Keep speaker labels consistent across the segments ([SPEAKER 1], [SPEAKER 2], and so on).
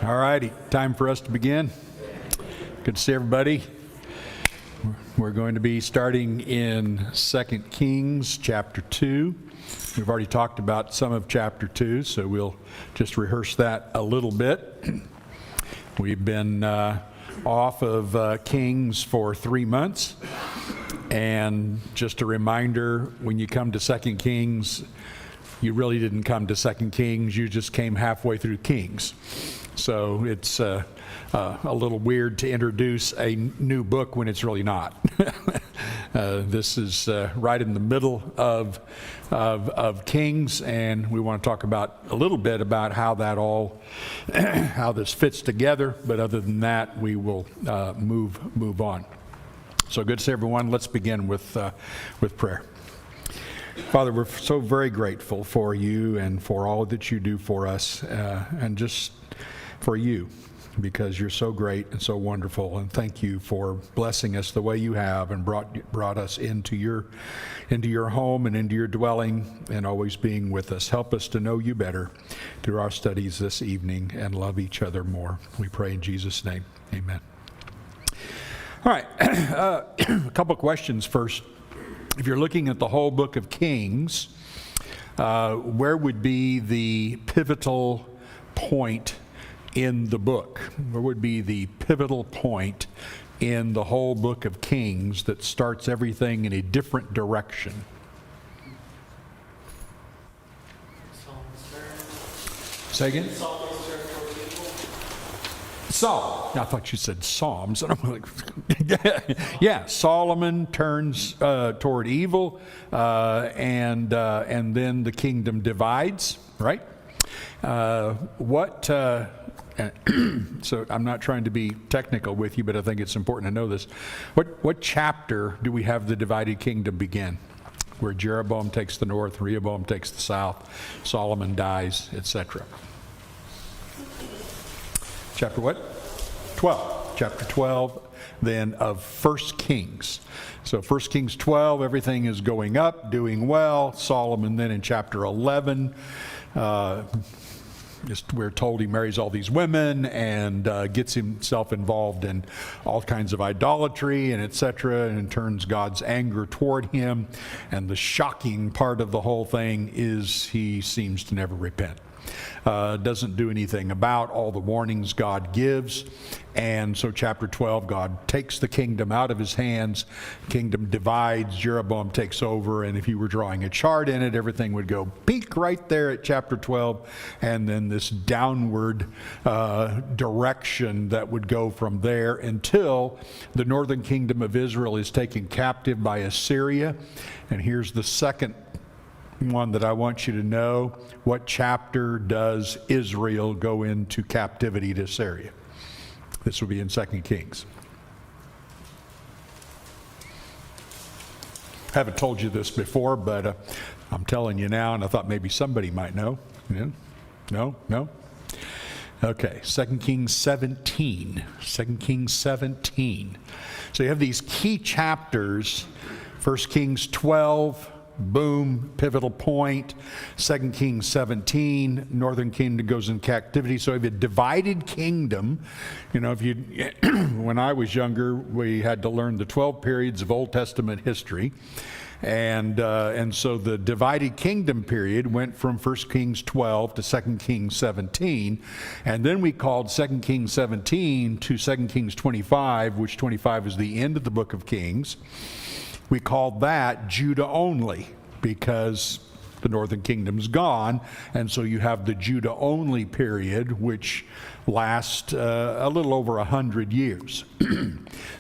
[SPEAKER 1] All righty, time for us to begin. Good to see everybody. We're going to be starting in 2 Kings chapter 2. We've already talked about some of chapter 2, so we'll just rehearse that a little bit. We've been off of Kings for 3 months. And just a reminder, when you come to 2 Kings, you really didn't come to 2 Kings, you just came halfway through Kings. So it's a little weird to introduce a new book when it's really not. This is right in the middle of Kings, and we want to talk about a little bit about how that all, how this fits together. But other than that, we will move on. So good to see everyone. Let's begin with prayer. Father, we're so very grateful for you and for all that you do for us, and just for you, because you're so great and so wonderful. And thank you for blessing us the way you have and brought us into your home and into your dwelling, and always being with us. Help us to know you better through our studies this evening and love each other more. We pray in Jesus' name. Amen. All right, a couple questions first. If you're looking at the whole book of Kings, where would be the pivotal point in the book? Where would be the pivotal point in the whole book of Kings that starts everything in a different direction? Say again? Saul. I thought you said Psalms. And I'm like, yeah, Solomon turns toward evil, and then the kingdom divides, right? So I'm not trying to be technical with you, but I think it's important to know this. What chapter do we have the divided kingdom begin? Where Jeroboam takes the north, Rehoboam takes the south, Solomon dies, etc. Chapter what? 12. Chapter 12, then, of 1 Kings. So 1 Kings 12, everything is going up, doing well. Solomon then in chapter 11, we're told he marries all these women and gets himself involved in all kinds of idolatry and etc., and turns God's anger toward him. And the shocking part of the whole thing is he seems to never repent. Doesn't do anything about all the warnings God gives. And so chapter 12, God takes the kingdom out of his hands. Kingdom divides, Jeroboam takes over, and if you were drawing a chart in it, everything would go peak right there at chapter 12, and then this downward direction that would go from there until the northern kingdom of Israel is taken captive by Assyria. And here's the second one that I want you to know. What chapter does Israel go into captivity to Assyria? This will be in 2 Kings. I haven't told you this before, but I'm telling you now, and I thought maybe somebody might know. Yeah? No? Okay, 2 Kings 17. 2 Kings 17. So you have these key chapters. 1 Kings 12, boom, pivotal point. 2 Kings 17, northern kingdom goes in captivity. So if a divided kingdom, you know, when I was younger, we had to learn the 12 periods of Old Testament history. And so the divided kingdom period went from 1 Kings 12 to 2 Kings 17. And then we called 2 Kings 17 to 2 Kings 25, which 25 is the end of the book of Kings. We called that Judah only because the northern kingdom's gone, and so you have the Judah only period, which lasts a little over 100 years.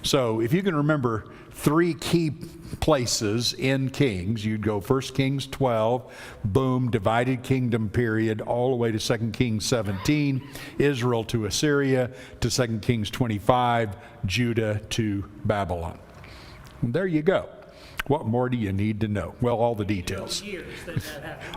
[SPEAKER 1] So if you can remember 3 key places in Kings, you'd go 1 Kings 12, boom, divided kingdom period, all the way to 2 Kings 17, Israel to Assyria, to 2 Kings 25, Judah to Babylon. And there you go. What more do you need to know? Well, all the details.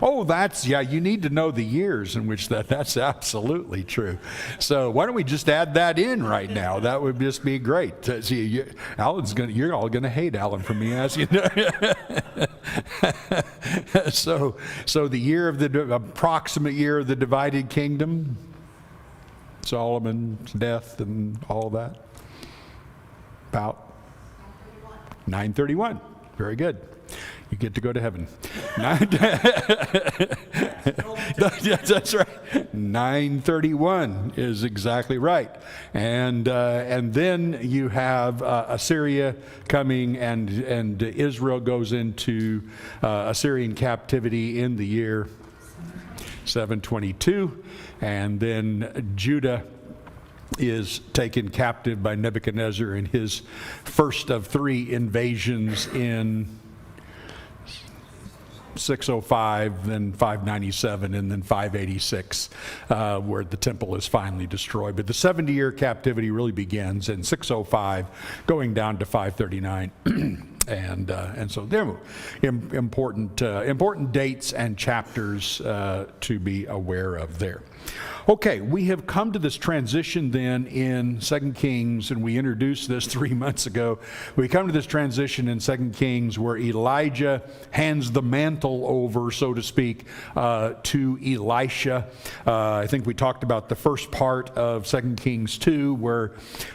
[SPEAKER 1] Oh, you need to know the years in which that's absolutely true. So why don't we just add that in right now? That would just be great. See, you're all going to hate Alan for me asking. So the year of the approximate year of the divided kingdom, Solomon's death and all that? About 931. Very good. You get to go to heaven. That's right. 931 is exactly right. And then you have Assyria coming, and Israel goes into Assyrian captivity in the year 722, and then Judah is taken captive by Nebuchadnezzar in his first of 3 invasions in 605, then 597, and then 586, where the temple is finally destroyed. But the 70-year captivity really begins in 605, going down to 539. And so they're important dates and chapters to be aware of there. Okay, we have come to this transition then in 2 Kings, and we introduced this 3 months ago. We come to this transition in 2 Kings where Elijah hands the mantle over, so to speak, to Elisha. I think we talked about the first part of 2 Kings 2, where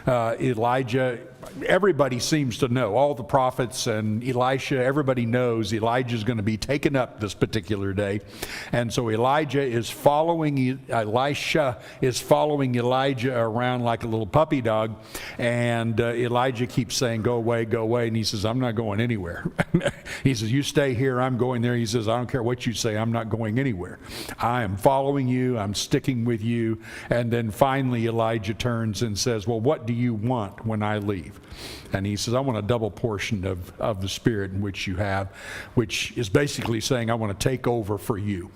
[SPEAKER 1] Elijah, everybody seems to know, all the prophets and Elisha, everybody knows Elijah's going to be taken up this particular day. And so Elisha is following Elijah around like a little puppy dog. And Elijah keeps saying, go away, go away. And he says, I'm not going anywhere. He says, you stay here, I'm going there. He says, I don't care what you say, I'm not going anywhere. I am following you, I'm sticking with you. And then finally Elijah turns and says, well, what do you want when I leave? And he says, I want a double portion of the Spirit in which you have, which is basically saying, I want to take over for you.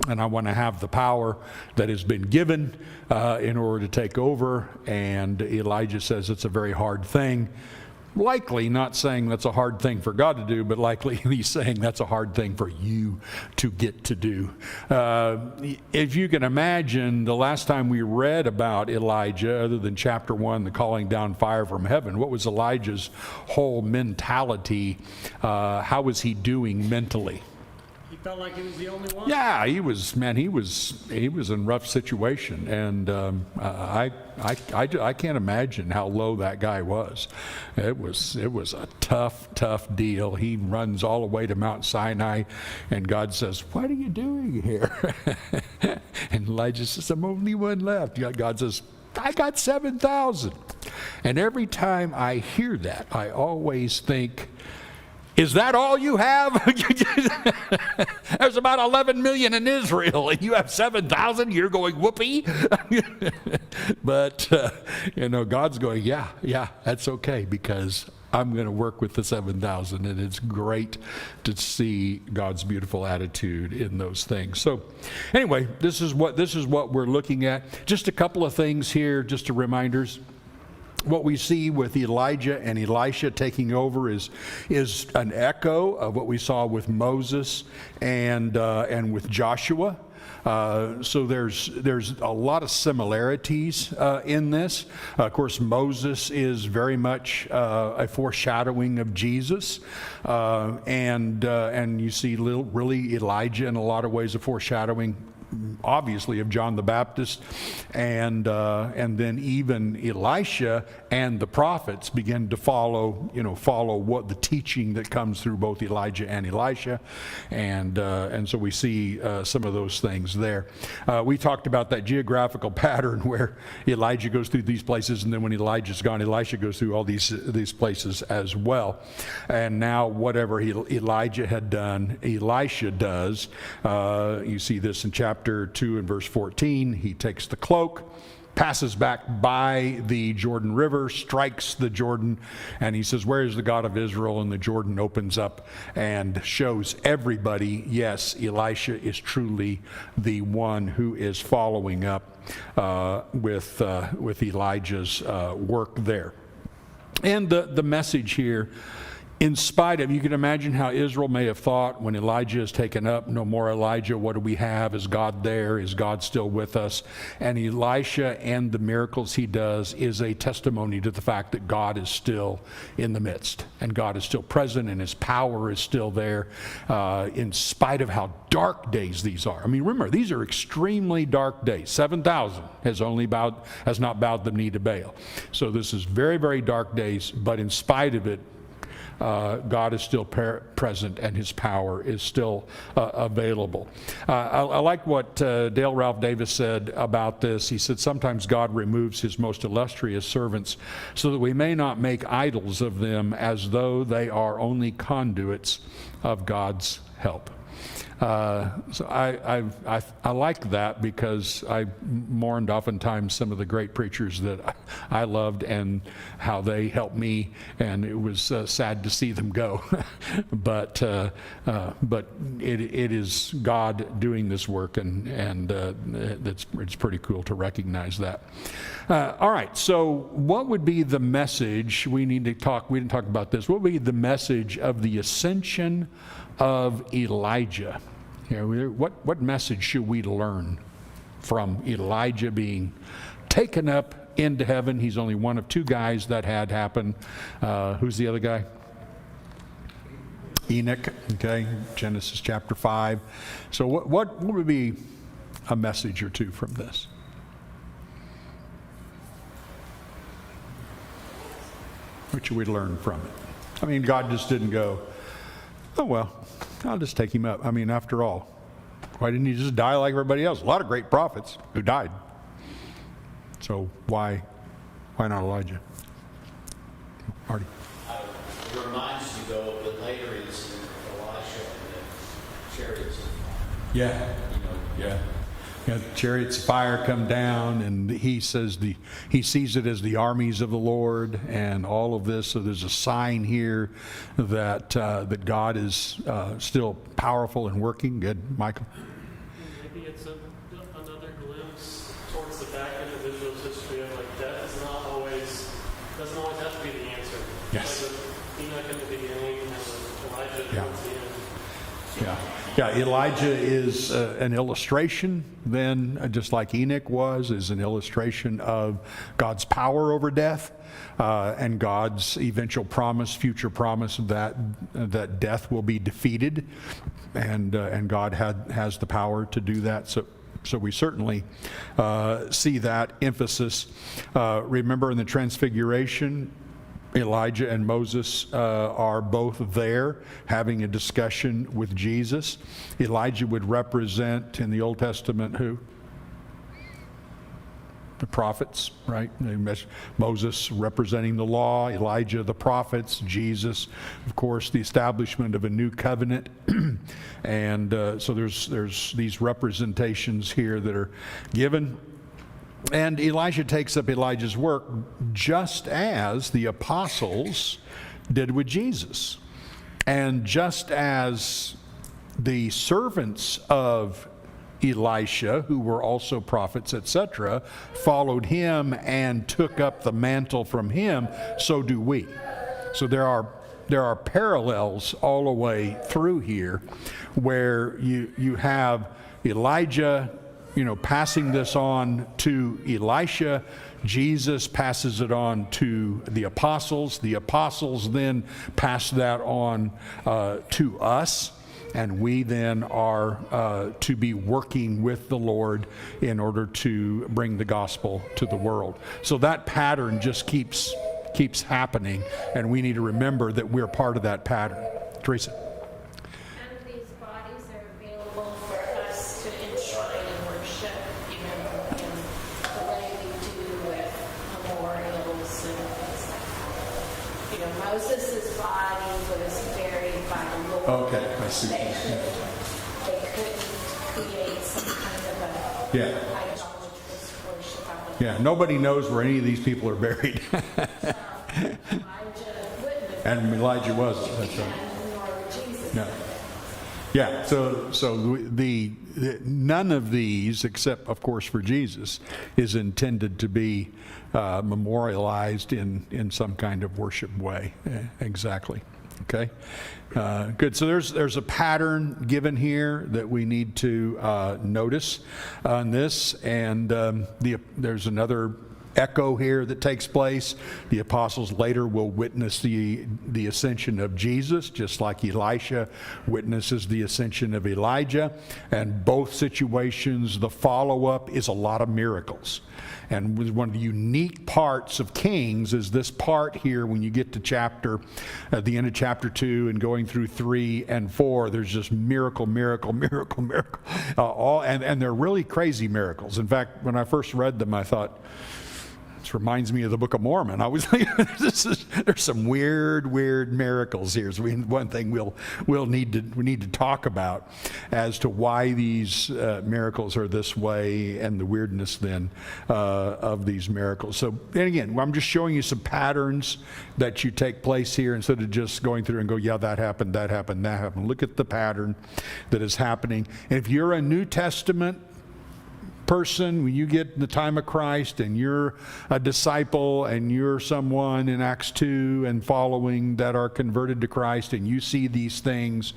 [SPEAKER 1] And I want to have the power that has been given in order to take over. And Elijah says it's a very hard thing. Likely not saying that's a hard thing for God to do, but likely he's saying that's a hard thing for you to get to do. If you can imagine, the last time we read about Elijah, other than chapter 1, the calling down fire from heaven, what was Elijah's whole mentality? How was he doing mentally?
[SPEAKER 2] He felt like he was the only one.
[SPEAKER 1] Yeah, he was in rough situation, and I can't imagine how low that guy was. It was a tough deal. He runs all the way to Mount Sinai, and God says, "What are you doing here?" And Elijah says, "I'm only one left." God says, "I got 7,000." And every time I hear that, I always think, is that all you have? There's about 11 million in Israel, and you have 7,000. You're going, whoopee. But, God's going, yeah, that's okay, because I'm going to work with the 7,000. And it's great to see God's beautiful attitude in those things. So anyway, this is what we're looking at. Just a couple of things here, just a reminders. What we see with Elijah and Elisha taking over is an echo of what we saw with Moses and with Joshua. So there's a lot of similarities in this. Of course, Moses is very much a foreshadowing of Jesus, and you see really Elijah in a lot of ways a foreshadowing, obviously, of John the Baptist, and then even Elisha and the prophets begin to follow what the teaching that comes through both Elijah and Elisha, and so we see some of those things there. We talked about that geographical pattern where Elijah goes through these places, and then when Elijah's gone, Elisha goes through all these places as well. And now whatever Elijah had done, Elisha does. You see this in chapter 2 and verse 14. He takes the cloak, passes back by the Jordan River, strikes the Jordan, and he says, "Where is the God of Israel?" And the Jordan opens up and shows everybody, yes, Elisha is truly the one who is following up with Elijah's work there. And the message here in spite of, you can imagine how Israel may have thought when Elijah is taken up, no more Elijah, what do we have? Is God there? Is God still with us? And Elisha and the miracles he does is a testimony to the fact that God is still in the midst, and God is still present, and his power is still there, in spite of how dark days these are. I mean, remember, these are extremely dark days. 7,000 has not bowed the knee to Baal. So this is very, very dark days, but in spite of it, God is still present, and his power is still available. I like what Dale Ralph Davis said about this. He said, sometimes God removes his most illustrious servants so that we may not make idols of them as though they are only conduits of God's help. So I like that, because I mourned oftentimes some of the great preachers that I loved and how they helped me, and it was sad to see them go. but it is God doing this work, and it's pretty cool to recognize that. All right, so what would be the message? We didn't talk about this. What would be the message of the ascension of Elijah? What message should we learn from Elijah being taken up into heaven? He's only one of two guys that had happen. Who's the other guy? Enoch, okay, Genesis chapter 5. So what would be a message or two from this? What should we learn from it? I mean, God just didn't go, oh, well, I'll just take him up. I mean, after all, why didn't he just die like everybody else? A lot of great prophets who died. So why not Elijah? Marty.
[SPEAKER 3] It reminds you, though, of the later incident of Elisha and the chariots of fire.
[SPEAKER 1] Yeah. Yeah. Yeah, chariots of fire come down, and he says he sees it as the armies of the Lord and all of this. So there's a sign here that God is still powerful and working. Good, Michael.
[SPEAKER 2] Maybe it's another glimpse towards the back end of Israel's history of like death doesn't always have to be the answer.
[SPEAKER 1] Yes.
[SPEAKER 2] Like with Enoch in the beginning and with Elijah
[SPEAKER 1] Yeah.
[SPEAKER 2] towards the end.
[SPEAKER 1] Yeah, Elijah is an illustration then, just like Enoch is an illustration of God's power over death, and God's eventual promise, future promise that death will be defeated, and God has the power to do that. So we certainly see that emphasis. Remember, in the Transfiguration, Elijah and Moses are both there having a discussion with Jesus. Elijah would represent in the Old Testament who? The prophets, right? Moses representing the law, Elijah the prophets, Jesus, of course, the establishment of a new covenant. And so there's these representations here that are given. And Elisha takes up Elijah's work just as the apostles did with Jesus. And just as the servants of Elisha, who were also prophets, etc., followed him and took up the mantle from him, so do we. So there are parallels all the way through here where you have Elijah passing this on to Elisha. Jesus passes it on to the apostles. The apostles then pass that on to us. And we then are to be working with the Lord in order to bring the gospel to the world. So that pattern just keeps happening. And we need to remember that we're part of that pattern. Teresa.
[SPEAKER 4] Moses' body was buried by the Lord.
[SPEAKER 1] Okay, I see.
[SPEAKER 4] They couldn't create some kind of a idolatrous worship.
[SPEAKER 1] Yeah, nobody knows where any of these people are buried. And Elijah wasn't. That's right. No. Yeah. So the none of these, except of course for Jesus, is intended to be memorialized in some kind of worship way. Exactly. Okay, good. So there's a pattern given here that we need to notice on this, and there's another echo here that takes place. The apostles later will witness the ascension of Jesus, just like Elisha witnesses the ascension of Elijah. And both situations, the follow-up is a lot of miracles. And one of the unique parts of Kings is this part here when you get to the end of chapter 2 and going through 3 and 4, there's just miracle. And they're really crazy miracles. In fact, when I first read them, I thought, this reminds me of the Book of Mormon. I was like, there's some weird miracles here. So one thing we need to talk about as to why these miracles are this way and the weirdness then of these miracles. So, and again, I'm just showing you some patterns that you take place here instead of just going through and go, yeah, that happened. Look at the pattern that is happening. And if you're a New Testament person, when you get in the time of Christ and you're a disciple and you're someone in Acts 2 and following that are converted to Christ, and you see these things,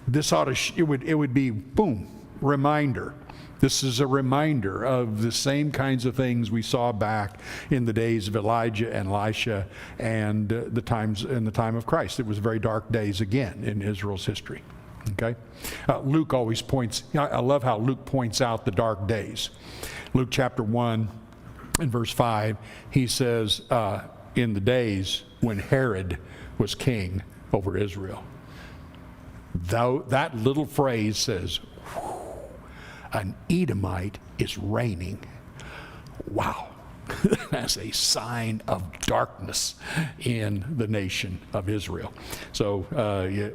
[SPEAKER 1] this ought to it would be boom, reminder. This is a reminder of the same kinds of things we saw back in the days of Elijah and Elisha and the time of Christ. It was very dark days again in Israel's history. Okay, Luke always points. I love how Luke points out the dark days. Luke chapter 1 and verse 5, he says, in the days when Herod was king over Israel. Though that little phrase says, an Edomite is reigning. Wow. That's a sign of darkness in the nation of Israel. So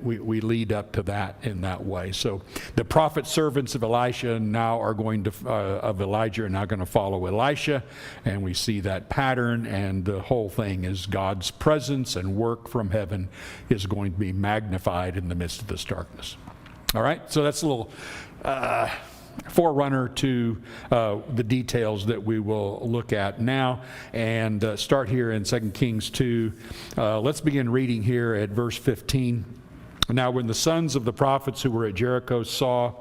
[SPEAKER 1] we lead up to that in that way. So the prophet servants of Elisha now are going to of Elijah are now going to follow Elisha, and we see that pattern. And the whole thing is God's presence and work from heaven is going to be magnified in the midst of this darkness. All right. So that's a little forerunner to the details that we will look at now, and start here in 2 Kings 2. Let's begin reading here at verse 15. Now when the sons of the prophets who were at Jericho saw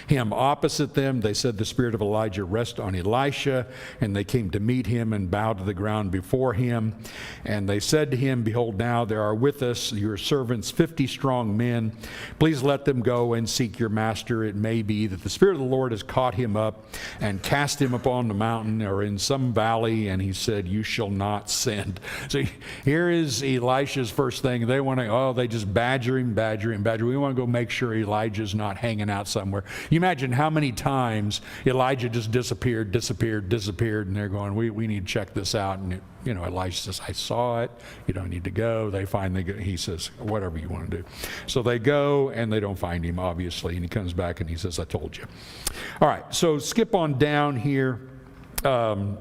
[SPEAKER 1] him opposite them, they said, the spirit of Elijah rest on Elisha. And they came to meet him and bowed to the ground before him. And they said to him, behold, now there are with us your servants 50 strong men. Please let them go and seek your master. It may be that the Spirit of the Lord has caught him up and cast him upon the mountain or in some valley. And he said, you shall not send. So here is Elisha's first thing. They want to, they just badger him. We want to go make sure Elijah's not hanging out somewhere. You imagine how many times Elijah just disappeared, and they're going, we need to check this out. And Elijah says, I saw it. You don't need to go. They finally go. He says, whatever you want to do. So they go, and they don't find him, obviously. And he comes back, and he says, I told you. All right, so skip on down here. In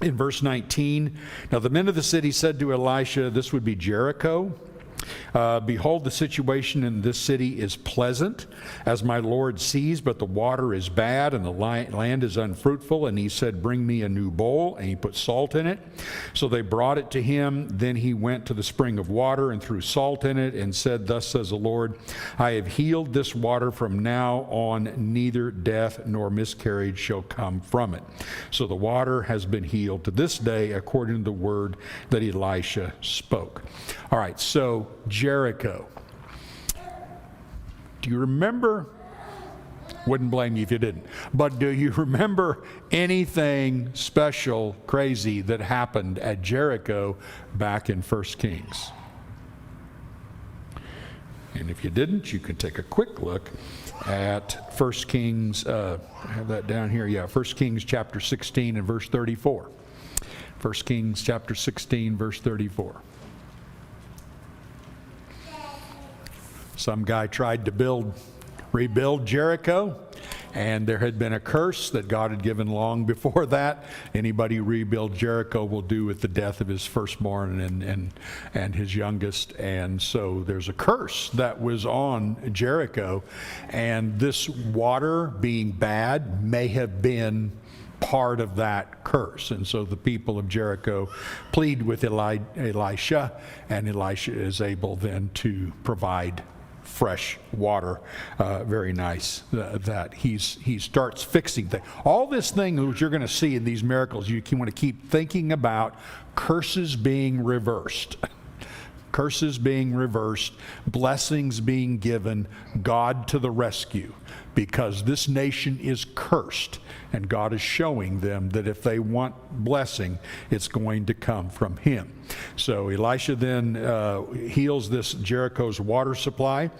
[SPEAKER 1] verse 19, now the men of the city said to Elisha, this would be Jericho, behold, the situation in this city is pleasant, as my Lord sees, but the water is bad, and the land is unfruitful. And he said, bring me a new bowl, and he put salt in it. So they brought it to him. Then he went to the spring of water and threw salt in it, and said, thus says the Lord, I have healed this water. From now on, neither death nor miscarriage shall come from it. So the water has been healed to this day, according to the word that Elisha spoke. All right, so Jericho. Do you remember? Wouldn't blame you if you didn't. But do you remember anything special, crazy that happened at Jericho back in 1 Kings? And if you didn't, you can take a quick look at 1 Kings, I have that down here, 1 Kings chapter 16 and verse 34. 1 Kings chapter 16, verse 34. Some guy tried to rebuild Jericho, and there had been a curse that God had given long before that. Anybody who rebuilds Jericho will do with the death of his firstborn and his youngest. And so there's a curse that was on Jericho, and this water being bad may have been part of that curse. And so the people of Jericho plead with Elisha, and Elisha is able then to provide fresh water. Very nice that he starts fixing things. All this thing that you're going to see in these miracles, you want to keep thinking about curses being reversed. Curses being reversed, blessings being given, God to the rescue. Because this nation is cursed, and God is showing them that if they want blessing, it's going to come from Him. So Elisha then heals this Jericho's water supply.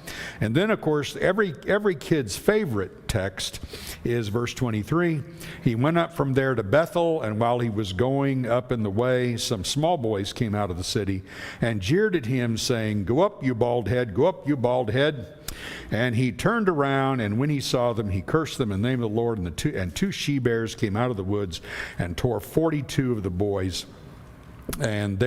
[SPEAKER 1] And then, of course, every kid's favorite text is verse 23. He went up from there to Bethel, and while he was going up in the way, some small boys came out of the city and jeered at him, saying, "Go up, you bald head, go up, you bald head." And he turned around, and when he saw them, he cursed them in the name of the Lord. And two she-bears came out of the woods and tore 42 of the boys. And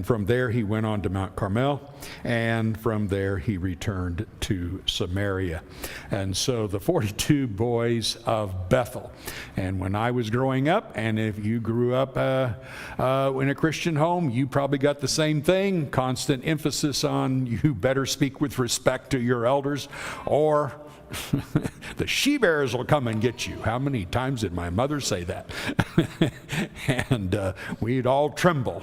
[SPEAKER 1] from there he went on to Mount Carmel, and from there he returned to Samaria. And so the 42 boys of Bethel. And when I was growing up, and if you grew up in a Christian home, you probably got the same thing. Constant emphasis on you better speak with respect to your elders, or the she-bears will come and get you. How many times did my mother say that? And we'd all tremble.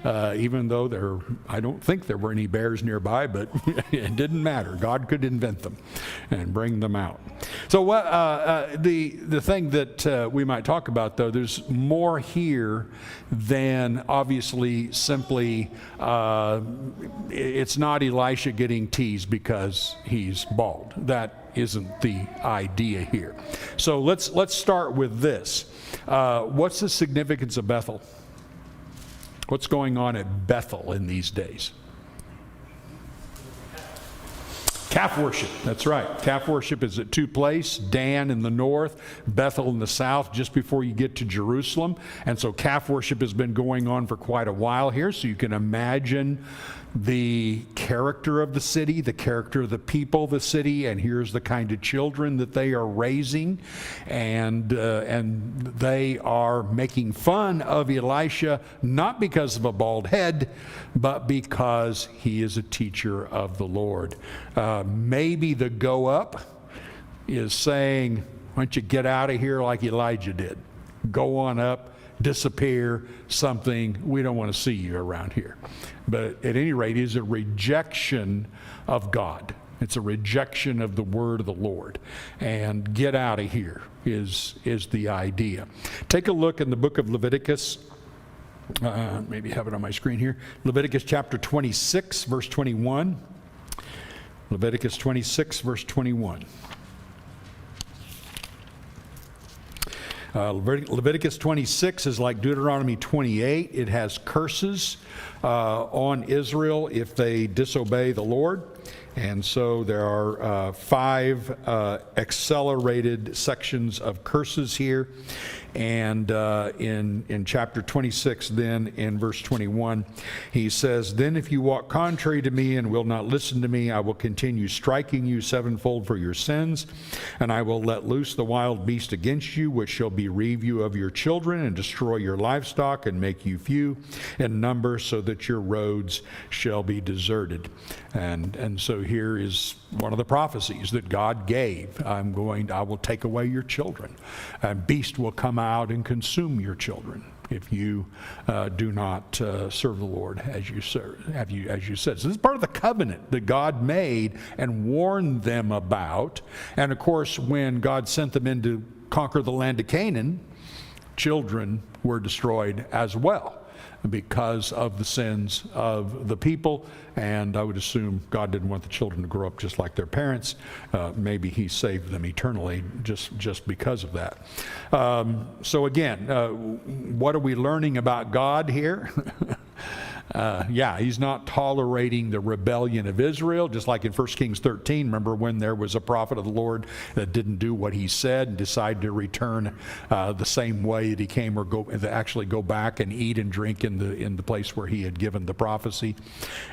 [SPEAKER 1] Even though I don't think there were any bears nearby, but it didn't matter. God could invent them and bring them out. So the thing that we might talk about, though, there's more here than obviously simply it's not Elisha getting teased because he's bald. That isn't the idea here. So let's start with this. What's the significance of Bethel? What's going on at Bethel in these days? Calf worship, that's right. Calf worship is at two places, Dan in the north, Bethel in the south, just before you get to Jerusalem. And so calf worship has been going on for quite a while here, so you can imagine the character of the city, the character of the people of the city, and here's the kind of children that they are raising. And they are making fun of Elisha, not because of a bald head, but because he is a teacher of the Lord. Maybe the go up is saying, why don't you get out of here like Elijah did? Go on up, disappear, something. We don't want to see you around here. But at any rate, it's a rejection of God. It's a rejection of the word of the Lord. And get out of here is the idea. Take a look in the book of Leviticus. Maybe have it on my screen here. Leviticus chapter 26, verse 21. Leviticus 26, verse 21. Leviticus 26 is like Deuteronomy 28. It has curses on Israel if they disobey the Lord. And so there are 5 accelerated sections of curses here. And in chapter 26, then in verse 21, he says, "Then if you walk contrary to me and will not listen to me, I will continue striking you sevenfold for your sins, and I will let loose the wild beast against you, which shall bereave you of your children and destroy your livestock and make you few in number, so that your roads shall be deserted." And so here is one of the prophecies that God gave. I will take away your children. A beast will come out and consume your children if you do not serve the Lord as you said. So this is part of the covenant that God made and warned them about. And of course, when God sent them in to conquer the land of Canaan, children were destroyed as well because of the sins of the people. And I would assume God didn't want the children to grow up just like their parents. Maybe he saved them eternally just because of that. So again, what are we learning about God here? He's not tolerating the rebellion of Israel, just like in 1 Kings 13. Remember when there was a prophet of the Lord that didn't do what he said and decided to return the same way that he came, or actually go back and eat and drink in the place where he had given the prophecy.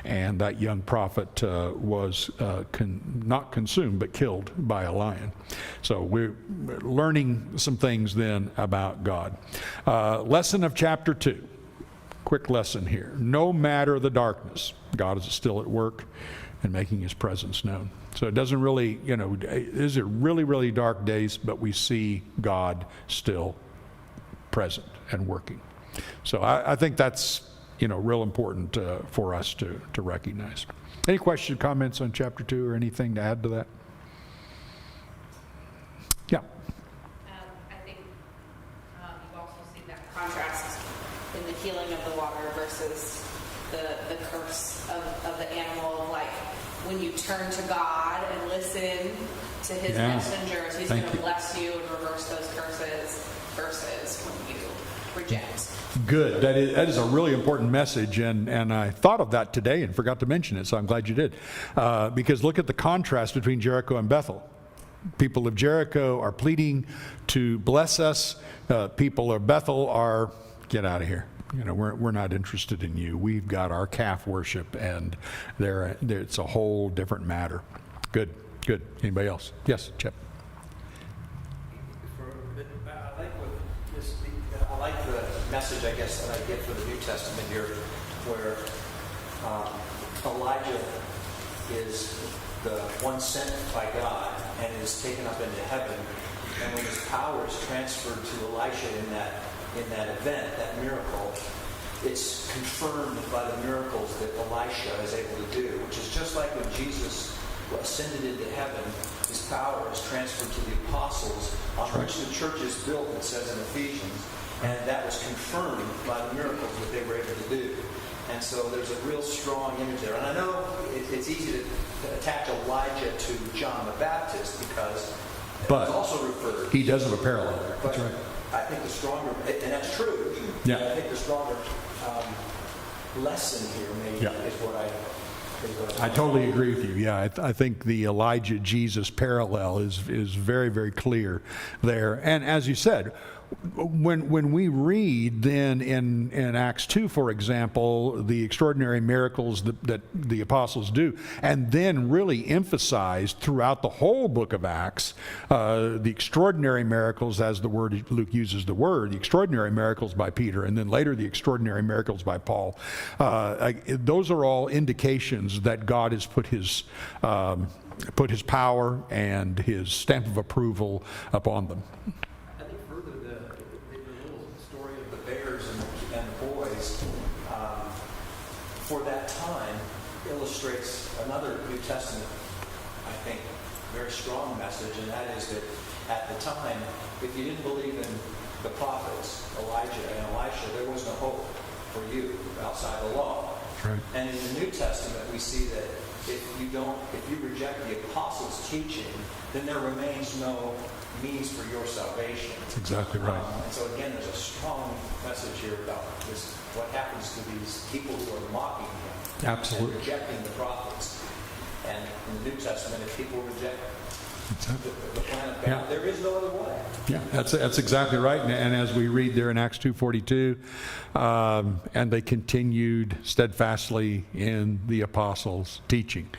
[SPEAKER 1] And that young prophet was not consumed but killed by a lion. So we're learning some things then about God. Lesson of chapter 2. Quick lesson here. No matter the darkness, God is still at work and making his presence known. So it doesn't really, these are really, really dark days, but we see God still present and working. So I think that's, real important for us to recognize. Any questions, comments on chapter 2 or anything to add to that? Yeah.
[SPEAKER 4] I think you also see that contrast in the healing of the water versus the curse of the animal. Like when you turn to God and listen to his messengers, he's going to bless you and reverse those curses, versus when you reject.
[SPEAKER 1] Good. That is a really important message, and I thought of that today and forgot to mention it, so I'm glad you did. Because look at the contrast between Jericho and Bethel. People of Jericho are pleading to bless us. People of Bethel are, get out of here. We're not interested in you. We've got our calf worship, and it's a whole different matter. Good. Anybody else? Yes, Chip.
[SPEAKER 5] I like the message, I guess, that I get for the New Testament here, where Elijah is the one sent by God and is taken up into heaven. And when his power is transferred to Elisha in that event, that miracle, it's confirmed by the miracles that Elisha is able to do, which is just like when Jesus ascended into heaven, his power is transferred to the apostles, on which the church is built, it says in Ephesians, and that was confirmed by the miracles that they were able to do. And so there's a real strong image there. And I know it's easy to attach Elijah to John the Baptist because it's also referred.
[SPEAKER 1] He does have a parallel there.
[SPEAKER 5] But
[SPEAKER 1] That's right.
[SPEAKER 5] I think the stronger, and that's true.
[SPEAKER 1] Yeah.
[SPEAKER 5] I think the stronger lesson here maybe is what I
[SPEAKER 1] totally agree with you. Yeah, I think the Elijah-Jesus parallel is very, very clear there. And as you said, when we read then in Acts 2, for example, the extraordinary miracles that the apostles do, and then really emphasized throughout the whole book of Acts, the extraordinary miracles, as Luke uses the word, the extraordinary miracles by Peter, and then later the extraordinary miracles by Paul. Those are all indications that God has put his power and his stamp of approval upon them.
[SPEAKER 5] For that time illustrates another New Testament, I think, very strong message, and that is that at the time, if you didn't believe in the prophets, Elijah and Elisha, there was no hope for you outside the law.
[SPEAKER 1] Right.
[SPEAKER 5] And in the New Testament, we see that if you reject the apostles' teaching, then there remains no means for your salvation.
[SPEAKER 1] That's exactly right.
[SPEAKER 5] And so again, there's a strong message here about this, what happens to these people who are mocking him.
[SPEAKER 1] Absolutely.
[SPEAKER 5] And rejecting the prophets. And in the New Testament, if people reject the plan of God, there is no other way.
[SPEAKER 1] Yeah, that's exactly right. And as we read there in Acts 2:42, and they continued steadfastly in the apostles' teaching.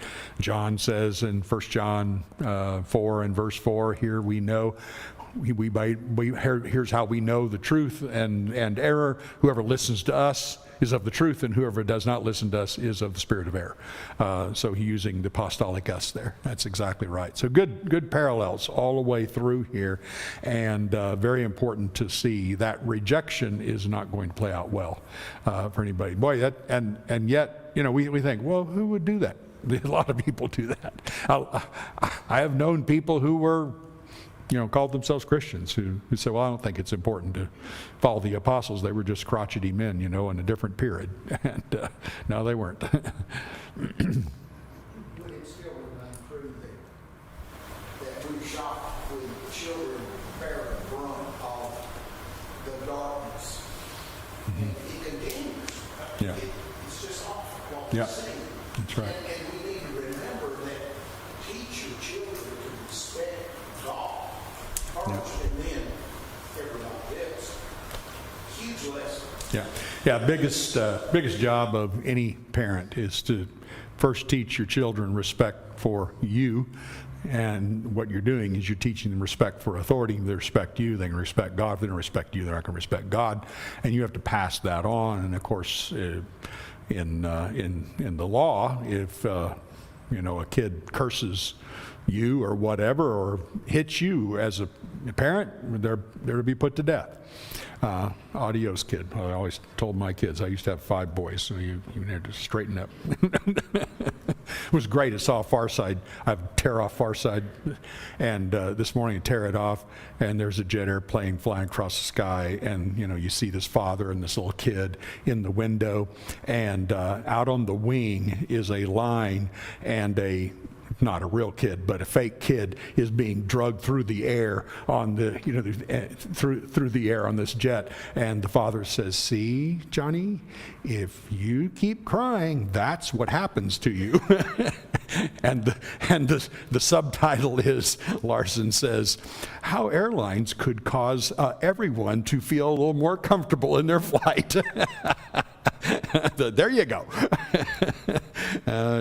[SPEAKER 1] John says in 1 John 4 and verse 4, here we know, here's how we know the truth and error. Whoever listens to us is of the truth, and whoever does not listen to us is of the spirit of error. So he's using the apostolic us there. That's exactly right. So good parallels all the way through here, and very important to see that rejection is not going to play out well for anybody. Boy, and yet, we think, well, who would do that? A lot of people do that. I have known people who were called themselves Christians who said, well, I don't think it's important to follow the apostles. They were just crotchety men, in a different period. And no, they weren't.
[SPEAKER 6] Would it still remain true that we shop with children bear the brunt of the darkness? And it continues.
[SPEAKER 1] Yeah.
[SPEAKER 6] It's just
[SPEAKER 1] Yeah, that's right.
[SPEAKER 6] And we need to remember that teach your children to respect God first and then everybody else. Huge lesson.
[SPEAKER 1] Yeah. Biggest job of any parent is to first teach your children respect for you. And what you're doing is you're teaching them respect for authority. They respect you. They can respect God. If they don't respect you, they're not going to respect God. And you have to pass that on. And of course, in the law, if a kid curses you or whatever, or hits you as a parent, they're to be put to death. Adios, kid. I always told my kids. I used to have 5 boys, so you had to straighten up. It was great. I saw Far Side. I tear off Far Side, and this morning I tear it off, and there's a jet airplane flying across the sky, and you see this father and this little kid in the window, and out on the wing is a line, and not a real kid, but a fake kid is being drugged through the air on the, through the air on this jet. And the father says, "See, Johnny, if you keep crying, that's what happens to you." and the subtitle is, Larson says, "How airlines could cause everyone to feel a little more comfortable in their flight." There you go.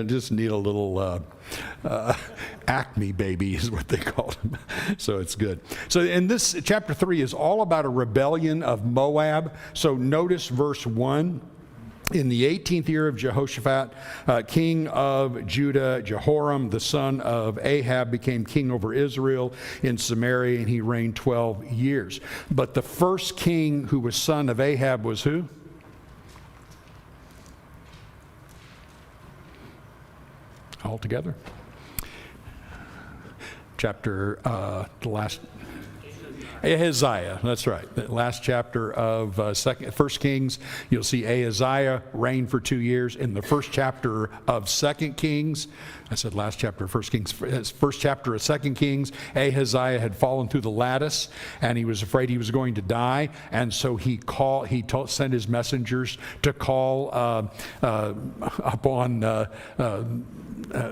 [SPEAKER 1] Just need a little Acme baby is what they called him. So it's good. So in this, chapter 3 is all about a rebellion of Moab. So notice verse 1. In the 18th year of Jehoshaphat, king of Judah, Jehoram, the son of Ahab, became king over Israel in Samaria, and he reigned 12 years. But the first king who was son of Ahab was who? All together? Chapter, the last... Ahaziah, that's right. The last chapter of First Kings, you'll see Ahaziah reigned for 2 years. In the first chapter of Second Kings, I said last chapter of First Kings, first chapter of Second Kings, Ahaziah had fallen through the lattice, and he was afraid he was going to die, and so sent his messengers to call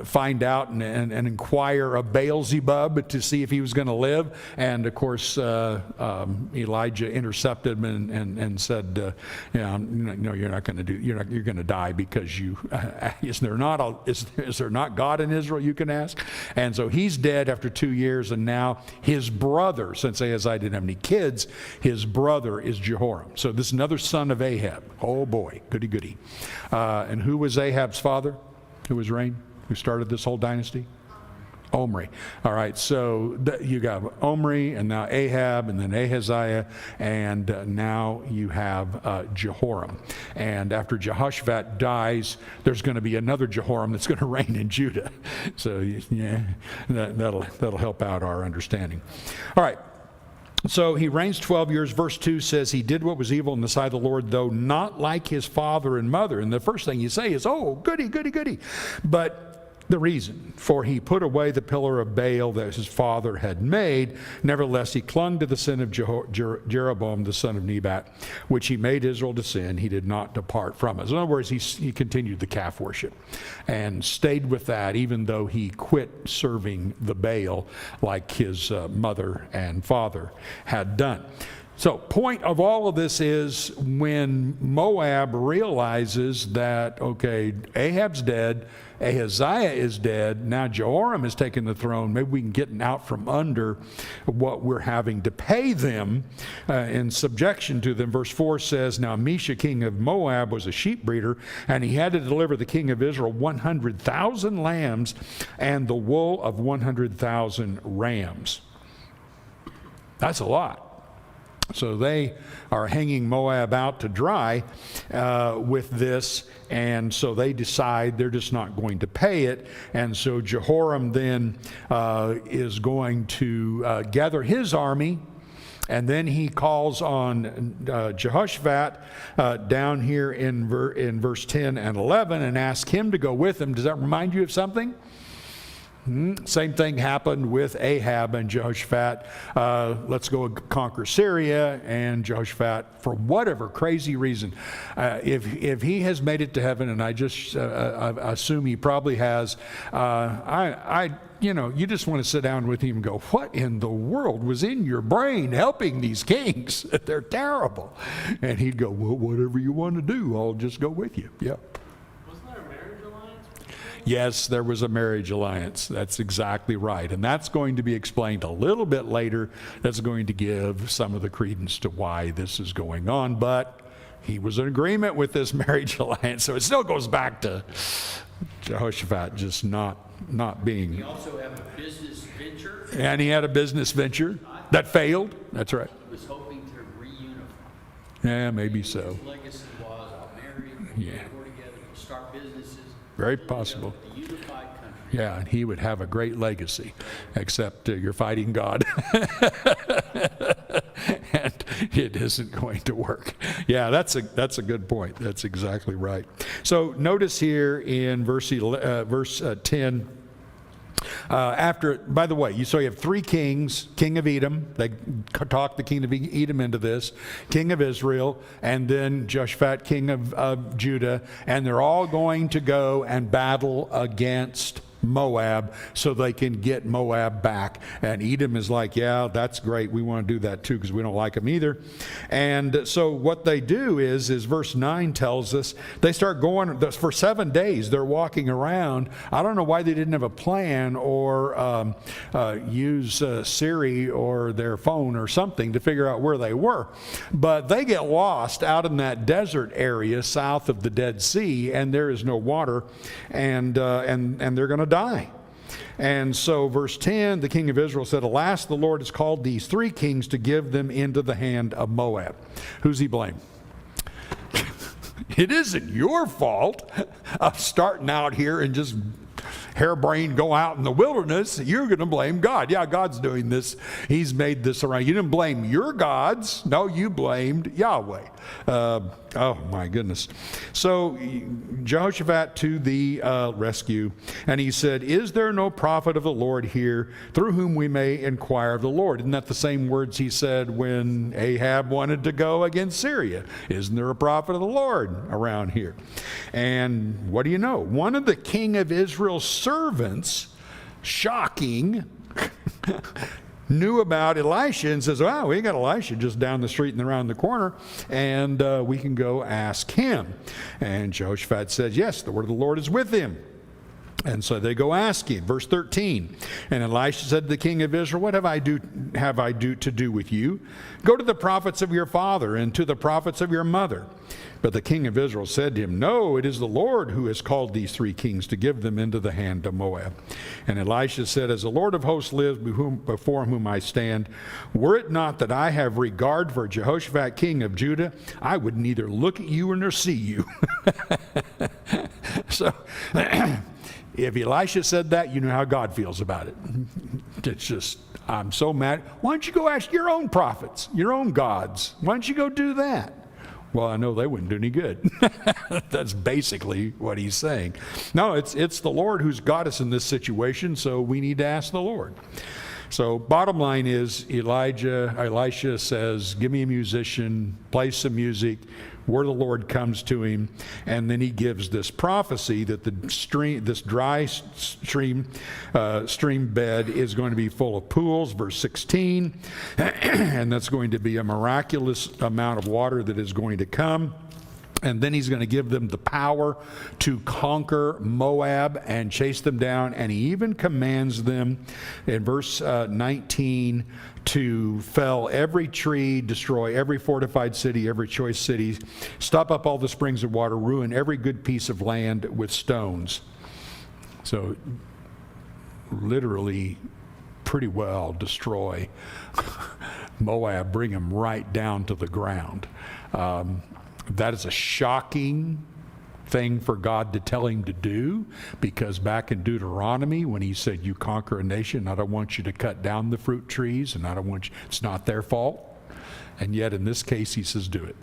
[SPEAKER 1] find out and inquire of Beelzebub to see if he was going to live, and of course Elijah intercepted him and said, no, you're not going to do. You're going to die because you. Is there not God in Israel? You can ask. And so he's dead after 2 years, and now his brother, since Ahaziah didn't have any kids, his brother is Jehoram. So this is another son of Ahab. Oh boy, goody goody. And who was Ahab's father? Who was reigned? Who started this whole dynasty? Omri. All right, so you got Omri, and now Ahab, and then Ahaziah, and now you have Jehoram. And after Jehoshaphat dies, there's going to be another Jehoram that's going to reign in Judah. So yeah, that'll help out our understanding. All right. So he reigns 12 years. Verse 2 says he did what was evil in the sight of the Lord, though not like his father and mother. And the first thing you say is, oh, goody, goody, goody. But the reason, for he put away the pillar of Baal that his father had made. Nevertheless, he clung to the sin of Jeroboam, the son of Nebat, which he made Israel to sin. He did not depart from it. So in other words, he continued the calf worship and stayed with that, even though he quit serving the Baal like his mother and father had done. So point of all of this is when Moab realizes that, okay, Ahab's dead, Ahaziah is dead, now Jehoram has taken the throne, maybe we can get out from under what we're having to pay them in subjection to them. Verse 4 says, now Mesha, king of Moab, was a sheep breeder, and he had to deliver the king of Israel 100,000 lambs and the wool of 100,000 rams. That's a lot. So they are hanging Moab out to dry with this, and so they decide they're just not going to pay it. And so Jehoram then is going to gather his army, and then he calls on Jehoshaphat down here in verse 10 and 11 and asks him to go with him. Does that remind you of something? Same thing happened with Ahab and Jehoshaphat. Let's go conquer Syria. And Jehoshaphat, for whatever crazy reason, if he has made it to heaven, and I just assume he probably has, you just want to sit down with him and go, what in the world was in your brain helping these kings? They're terrible. And he'd go, well, whatever you want to do, I'll just go with you. Yeah.
[SPEAKER 2] Wasn't there a marriage alliance?
[SPEAKER 1] Yes, there was a marriage alliance. That's exactly right. And that's going to be explained a little bit later. That's going to give some of the credence to why this is going on. But he was in agreement with this marriage alliance. So it still goes back to Jehoshaphat just not being.
[SPEAKER 3] We also have a business venture.
[SPEAKER 1] And he had a business venture that failed. That's right.
[SPEAKER 3] He was hoping to reunify.
[SPEAKER 1] Yeah, maybe so.
[SPEAKER 3] His legacy was, I'll marry,
[SPEAKER 1] Yeah.
[SPEAKER 3] we'll go together, we'll start businesses.
[SPEAKER 1] Very
[SPEAKER 3] live together
[SPEAKER 1] possible.
[SPEAKER 3] with a unified country.
[SPEAKER 1] Yeah, and he would have a great legacy, except you're fighting God. And it isn't going to work. Yeah, that's a good point. That's exactly right. So notice here in verse 10, after, by the way, so you have three kings, king of Edom, they talked the king of Edom into this, king of Israel, and then Jehoshaphat, king of Judah, and they're all going to go and battle against Moab so they can get Moab back. And Edom is like, yeah, that's great. We want to do that too because we don't like them either. And so what they do is verse 9 tells us, they start going for 7 days. They're walking around. I don't know why they didn't have a plan or use Siri or their phone or something to figure out where they were. But they get lost out in that desert area south of the Dead Sea, and there is no water, and they're going to die. And so verse 10, the king of Israel said, alas, the Lord has called these three kings to give them into the hand of Moab. Who's he blame? It isn't your fault of starting out here and just harebrained go out in the wilderness. You're going to blame God. Yeah, God's doing this. He's made this around. You didn't blame your gods. No, you blamed Yahweh. Oh my goodness. So Jehoshaphat to the rescue, and he said, is there no prophet of the Lord here through whom we may inquire of the Lord? Isn't that the same words he said when Ahab wanted to go against Syria? Isn't there a prophet of the Lord around here? And what do you know? One of the king of Israel's servants, shocking, knew about Elisha and says, wow, we got Elisha just down the street and around the corner, and we can go ask him. And Jehoshaphat says, yes, the word of the Lord is with him. And so they go ask him. Verse 13, and Elisha said to the king of Israel, what have I to do with you? Go to the prophets of your father and to the prophets of your mother. But the king of Israel said to him, no, it is the Lord who has called these three kings to give them into the hand of Moab. And Elisha said, as the Lord of hosts lives before whom I stand, were it not that I have regard for Jehoshaphat king of Judah, I would neither look at you nor see you. So if Elisha said that, you know how God feels about it. It's just, I'm so mad. Why don't you go ask your own prophets, your own gods? Why don't you go do that? Well, I know they wouldn't do any good. That's basically what he's saying. No, it's the Lord who's got us in this situation, so we need to ask the Lord. So bottom line is, Elisha says, give me a musician, play some music. Word of the Lord comes to him, and then he gives this prophecy that this dry stream bed is going to be full of pools, verse 16, and that's going to be a miraculous amount of water that is going to come. And then he's going to give them the power to conquer Moab and chase them down. And he even commands them in verse 19 to fell every tree, destroy every fortified city, every choice city, stop up all the springs of water, ruin every good piece of land with stones. So literally pretty well destroy Moab, bring them right down to the ground. That is a shocking thing for God to tell him to do, because back in Deuteronomy, when he said, you conquer a nation, I don't want you to cut down the fruit trees, and I don't want you, it's not their fault. And yet in this case, he says, do it.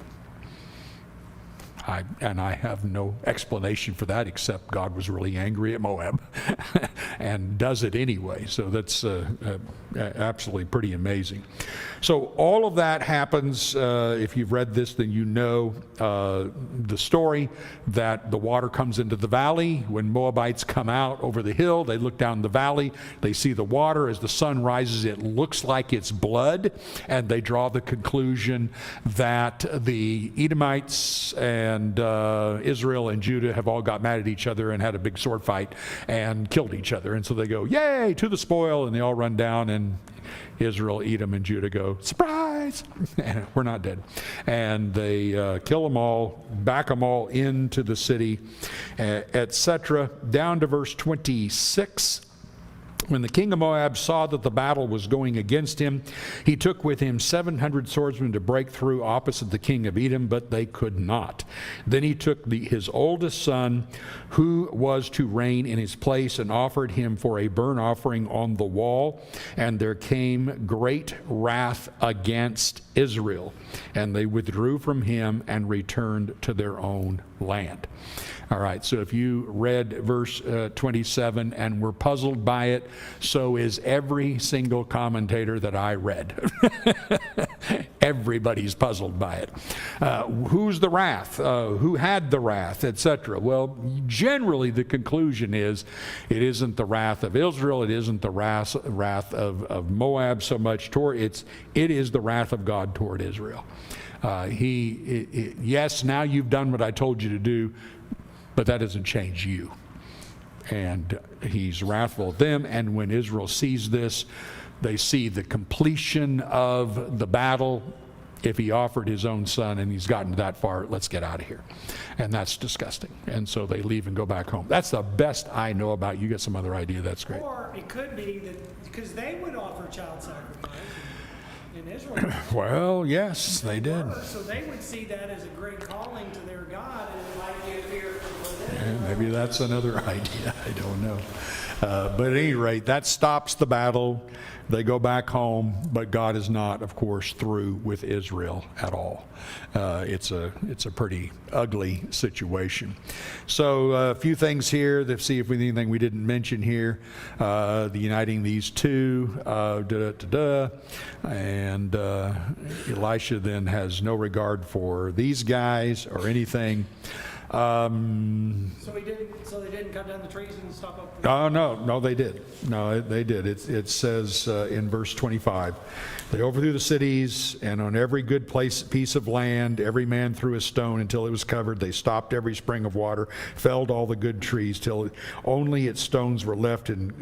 [SPEAKER 1] I have no explanation for that, except God was really angry at Moab. and does it anyway. So that's absolutely pretty amazing. So all of that happens. If you've read this, then you know the story that the water comes into the valley. When Moabites come out over the hill, they look down the valley, they see the water. As the sun rises, it looks like it's blood, and they draw the conclusion that the Edomites and Israel and Judah have all got mad at each other and had a big sword fight and killed each other. And so they go, yay, to the spoil, and they all run down, and Israel, Edom, and Judah go, surprise! We're not dead. And they kill them all, back them all into the city, etc. Down to verse 26. When the king of Moab saw that the battle was going against him, he took with him 700 swordsmen to break through opposite the king of Edom, but they could not. Then he took his oldest son, who was to reign in his place, and offered him for a burnt offering on the wall. And there came great wrath against Israel, and they withdrew from him and returned to their own land. All right, so if you read verse 27 and were puzzled by it, so is every single commentator that I read. Everybody's puzzled by it. Who's the wrath? Who had the wrath, etc.? Well, generally the conclusion is it isn't the wrath of Israel, it isn't the wrath of Moab so much. It is the wrath of God toward Israel. Yes, now you've done what I told you to do, but that doesn't change you. And he's wrathful of them. And when Israel sees this, they see the completion of the battle. If he offered his own son and he's gotten that far, let's get out of here. And that's disgusting. And so they leave and go back home. That's the best I know about. You got some other idea, that's great.
[SPEAKER 7] Or it could be that because they would offer child sacrifice in Israel.
[SPEAKER 1] Well, yes, they did.
[SPEAKER 7] So they would see that as a great calling to their God, and it might interfere with them.
[SPEAKER 1] Yeah, maybe that's another idea. I don't know. But at any rate, that stops the battle. They go back home, but God is not, of course, through with Israel at all. It's a pretty ugly situation. So a few things here. Let's see if we anything we didn't mention here. The uniting these two, and Elisha then has no regard for these guys or anything.
[SPEAKER 7] So they didn't cut down the trees and stop up.
[SPEAKER 1] Oh, no, they did. No, they did. It says in verse 25, they overthrew the cities, and on every good piece of land, every man threw a stone until it was covered. They stopped every spring of water, felled all the good trees till only its stones were left in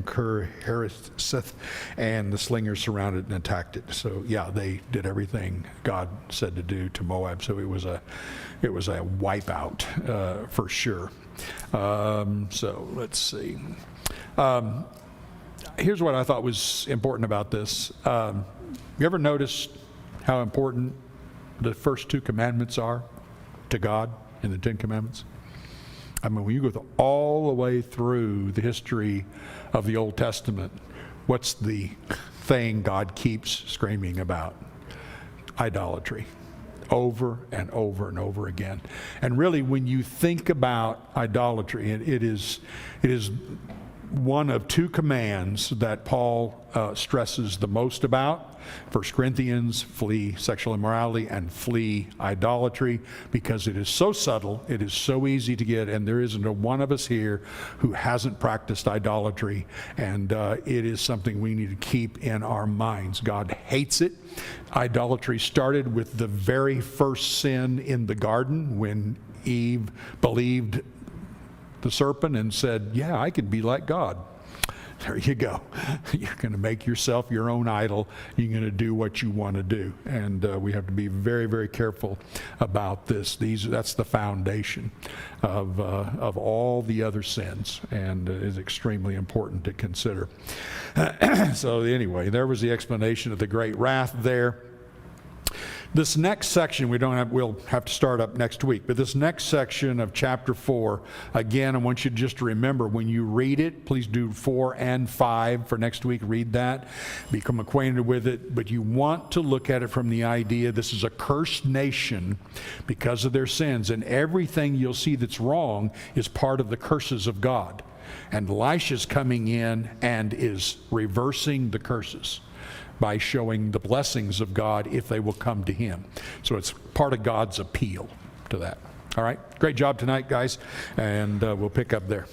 [SPEAKER 1] Kercheville, and the slingers surrounded and attacked it. So yeah, they did everything God said to do to Moab. So it was a wipeout for sure. So let's see. Here's what I thought was important about this. You ever noticed how important the first two commandments are to God in the Ten Commandments? I mean, when you go all the way through the history of the Old Testament, what's the thing God keeps screaming about? Idolatry. Over and over and over again. And really, when you think about idolatry, it is one of two commands that Paul stresses the most about. 1 Corinthians, flee sexual immorality and flee idolatry, because it is so subtle, it is so easy to get, and there isn't a one of us here who hasn't practiced idolatry, and it is something we need to keep in our minds. God hates it. Idolatry started with the very first sin in the garden when Eve believed the serpent and said, yeah, I could be like God. There you go. You're going to make yourself your own idol. You're going to do what you want to do. And we have to be very, very careful about this. That's the foundation of all the other sins, and is extremely important to consider. So anyway, there was the explanation of the great wrath there. This next section, we'll have to start up next week, but this next section of chapter 4, again, I want you just to remember when you read it, please do 4 and 5 for next week. Read that, become acquainted with it, but you want to look at it from the idea this is a cursed nation because of their sins, and everything you'll see that's wrong is part of the curses of God. And Elisha's coming in and is reversing the curses by showing the blessings of God if they will come to him. So it's part of God's appeal to that. All right, great job tonight, guys, and we'll pick up there.